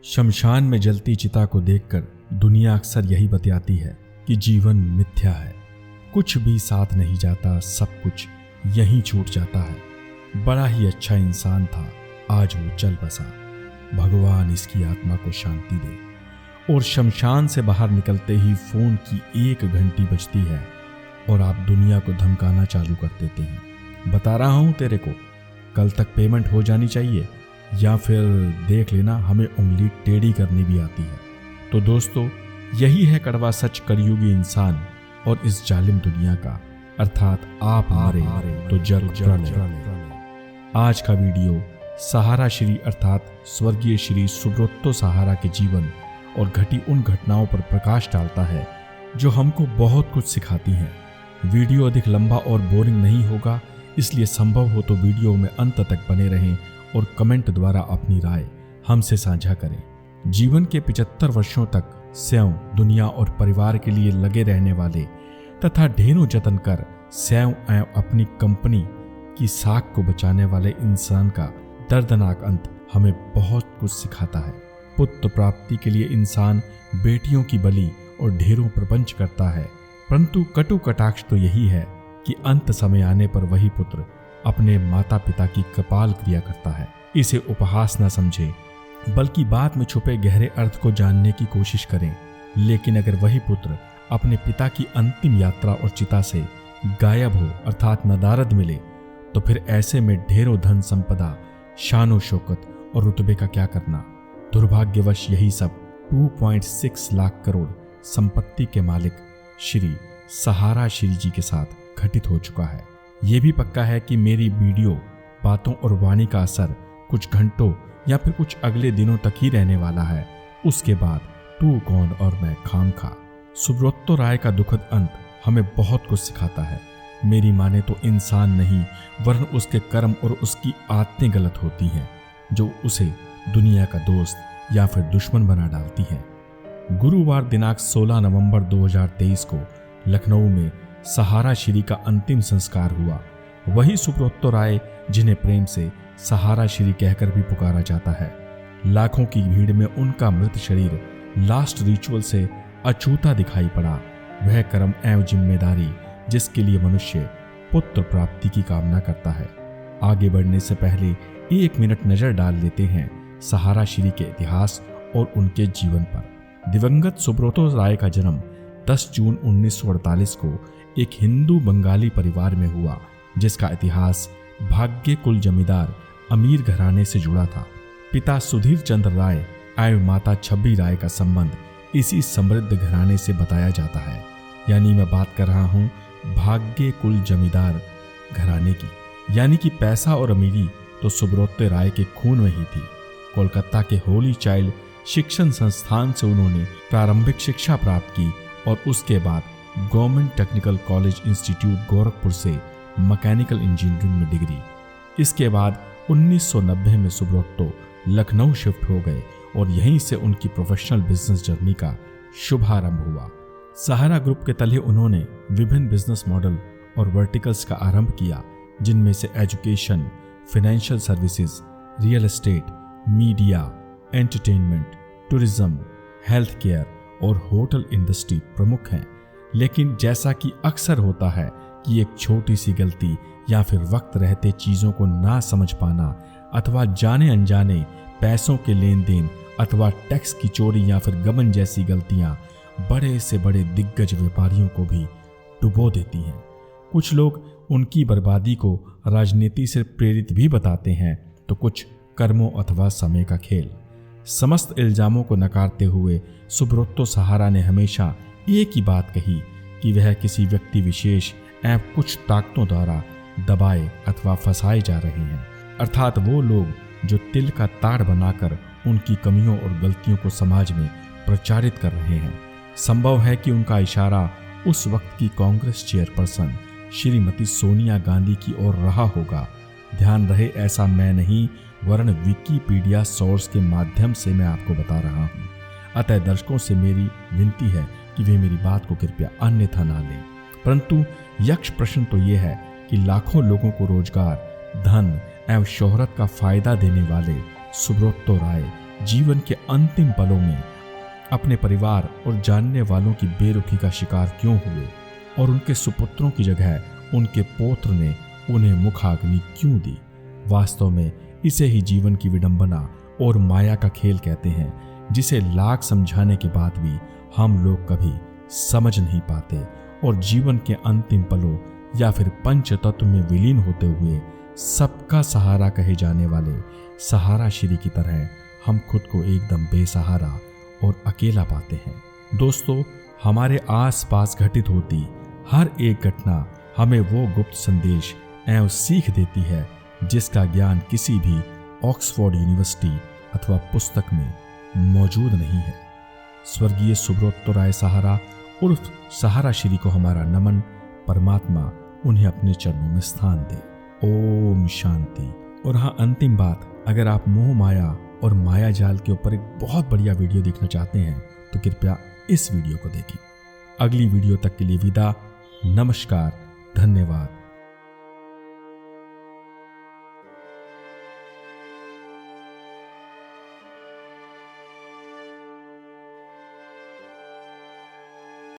शमशान में जलती चिता को देखकर दुनिया अक्सर यही बतियाती है कि जीवन मिथ्या है, कुछ भी साथ नहीं जाता, सब कुछ यहीं छूट जाता है। बड़ा ही अच्छा इंसान था, आज वो चल बसा, भगवान इसकी आत्मा को शांति दे। और शमशान से बाहर निकलते ही फोन की 1 घंटी बजती है और आप दुनिया को धमकाना चालू कर देते हैं। बता रहा हूं तेरे को, कल तक पेमेंट हो जानी चाहिए या फिर देख लेना, हमें उंगली टेढ़ी करनी भी आती है। तो दोस्तों, यही है कड़वा सच कलयुगी इंसान और इस जालिम दुनिया का, अर्थात आप हारे तो जग प्रलय। आज का वीडियो सहारा श्री अर्थात स्वर्गीय श्री सुब्रतो सहारा के जीवन और घटी उन घटनाओं पर प्रकाश डालता है जो हमको बहुत कुछ सिखाती हैं। वीडियो अधिक लंबा और बोरिंग नहीं होगा, इसलिए संभव हो तो वीडियो में अंत तक बने रहें और कमेंट द्वारा अपनी राय हमसे साझा करें। जीवन के 75 वर्षों तक स्वयं, दुनिया और परिवार के लिए लगे रहने वाले तथा ढेरों जतन कर स्वयं एवं अपनी कंपनी की साख को बचाने वाले इंसान का दर्दनाक अंत हमें बहुत कुछ सिखाता है। पुत्र प्राप्ति के लिए इंसान बेटियों की बलि और ढेरों प्रपंच करता है, परंतु कटु कटाक्ष तो यही है कि अंत समय आने पर वही पुत्र अपने माता पिता की कपाल क्रिया करता है। इसे उपहास न समझे, बल्कि बात में छुपे गहरे अर्थ को जानने की कोशिश करें। लेकिन अगर वही पुत्र अपने पिता की अंतिम यात्रा और चिता से गायब हो, अर्थात नदारद मिले, तो फिर ऐसे में ढेरों धन संपदा, शानो शौकत और रुतबे का क्या करना। दुर्भाग्यवश यही सब 2.6 लाख करोड़ संपत्ति के मालिक श्री सहारा श्री जी के साथ घटित हो चुका है। ये भी पक्का है कि मेरी वीडियो, बातों और वाणी का असर कुछ घंटों या फिर कुछ अगले दिनों तक ही रहने वाला है। उसके बाद तू कौन और मैं खामखा। सुब्रतो राय का दुखद अंत हमें बहुत कुछ सिखाता है। मेरी माने तो इंसान नहीं वरन उसके कर्म और उसकी आदतें गलत होती हैं, जो उसे दुनिया का दोस्त या फिर दुश्मन बना डालती हैं। गुरुवार दिनांक 16 नवंबर 2023 को लखनऊ में सहारा श्री का अंतिम संस्कार हुआ। वही सुब्रतो राय जिन्हें प्रेम से सहारा श्री कहकर भी पुकारा जाता है। लाखों की भीड़ में उनका मृत शरीर लास्ट रिचुअल से अछूता दिखाई पड़ा। वह कर्म एवं जिम्मेदारी जिसके लिए मनुष्य पुत्र प्राप्ति की कामना करता है। आगे बढ़ने से पहले 1 मिनट नजर डाल लेते हैं सहारा श्री के इतिहास और उनके जीवन पर। दिवंगत सुब्रतो राय का जन्म 10 जून 1948 को एक हिंदू बंगाली परिवार में हुआ, जिसका इतिहास भाग्य कुल जमींदार अमीर घराने से जुड़ा था। पिता सुधीर चंद्र राय एवं माता छब्बी राय का संबंध इसी समृद्ध घराने से बताया जाता है। यानी मैं बात कर रहा हूँ भाग्य कुल जमींदार घराने की, यानी कि पैसा और अमीरी तो सुब्रतो राय के खून में ही थी। कोलकाता के होली चाइल्ड शिक्षण संस्थान से उन्होंने प्रारंभिक शिक्षा प्राप्त की और उसके बाद government technical college institute Gorakhpur से मैकेनिकल इंजीनियरिंग में डिग्री। इसके बाद 1990 में सुब्रतो लखनऊ शिफ्ट हो गए और यहीं से उनकी प्रोफेशनल बिजनेस जर्नी का शुभारंभ हुआ। सहारा ग्रुप के तले उन्होंने विभिन्न बिजनेस मॉडल और वर्टिकल्स का आरंभ किया, जिनमें से education, financial services, real estate, media, entertainment, tourism, health care और होटल इंडस्ट्री प्रमुख हैं। लेकिन जैसा कि अक्सर होता है कि एक छोटी सी गलती या फिर वक्त रहते चीजों को ना समझ पाना अथवा जाने अनजाने पैसों के लेन देन अथवा टैक्स की चोरी या फिर गबन जैसी गलतियां बड़े से बड़े दिग्गज व्यापारियों को भी डुबो देती हैं। कुछ लोग उनकी बर्बादी को राजनीति से प्रेरित भी बताते हैं, तो कुछ कर्मों अथवा समय का खेल। समस्त इल्जामों को नकारते हुए सुब्रतो सहारा ने हमेशा एक ही बात कही कि वह किसी व्यक्ति विशेष एवं कुछ ताकतों द्वारा दबाए अथवा फंसाए जा रहे हैं, अर्थात वो लोग जो तिल का ताड़ बनाकर उनकी कमियों और गलतियों को समाज में प्रचारित कर रहे हैं। संभव है कि उनका इशारा उस वक्त की कांग्रेस चेयरपर्सन श्रीमती सोनिया गांधी की ओर रहा होगा। ध्यान रहे, ऐसा मैं नहीं वरन विकिपीडिया सोर्स के माध्यम से मैं आपको बता रहा हूँ। अतः दर्शकों से मेरी विनती है कि वे मेरी बात को कृपया अन्यथा ना लें। परंतु यक्ष प्रश्न तो ये है कि लाखों लोगों को रोजगार, धन एवं शोहरत का फायदा देने वाले सुब्रतो राय जीवन के अंतिम पलों में अपने परिवार और जानने वालों की बेरुखी का शिकार क्यों हुए और उनके सुपुत्रों की जगह उनके पौत्र ने उन्हें मुखाग्नि क्यों दी। वास्तव में इसे ही जीवन की विडंबना और माया का खेल कहते हैं, जिसे लाख समझाने के बाद भी हम लोग कभी समझ नहीं पाते और जीवन के अंतिम पलों या फिर पंच तत्व में विलीन होते हुए सबका सहारा कहे जाने वाले सहारा श्री की तरह हम खुद को एकदम बेसहारा और अकेला पाते हैं। दोस्तों, हमारे आसपास घटित होती हर एक घटना हमें वो गुप्त संदेश एवं सीख देती है जिसका ज्ञान किसी भी ऑक्सफोर्ड यूनिवर्सिटी अथवा पुस्तक में मौजूद नहीं है। स्वर्गीय सुब्रत राय सहारा उर्फ सहारा श्री को हमारा नमन। परमात्मा उन्हें अपने चरणों में स्थान दे। ओम शांति। और हाँ, अंतिम बात, अगर आप मोह माया और माया जाल के ऊपर एक बहुत बढ़िया वीडियो देखना चाहते हैं तो कृपया इस वीडियो को देखें। अगली वीडियो तक के लिए विदा। नमस्कार, धन्यवाद।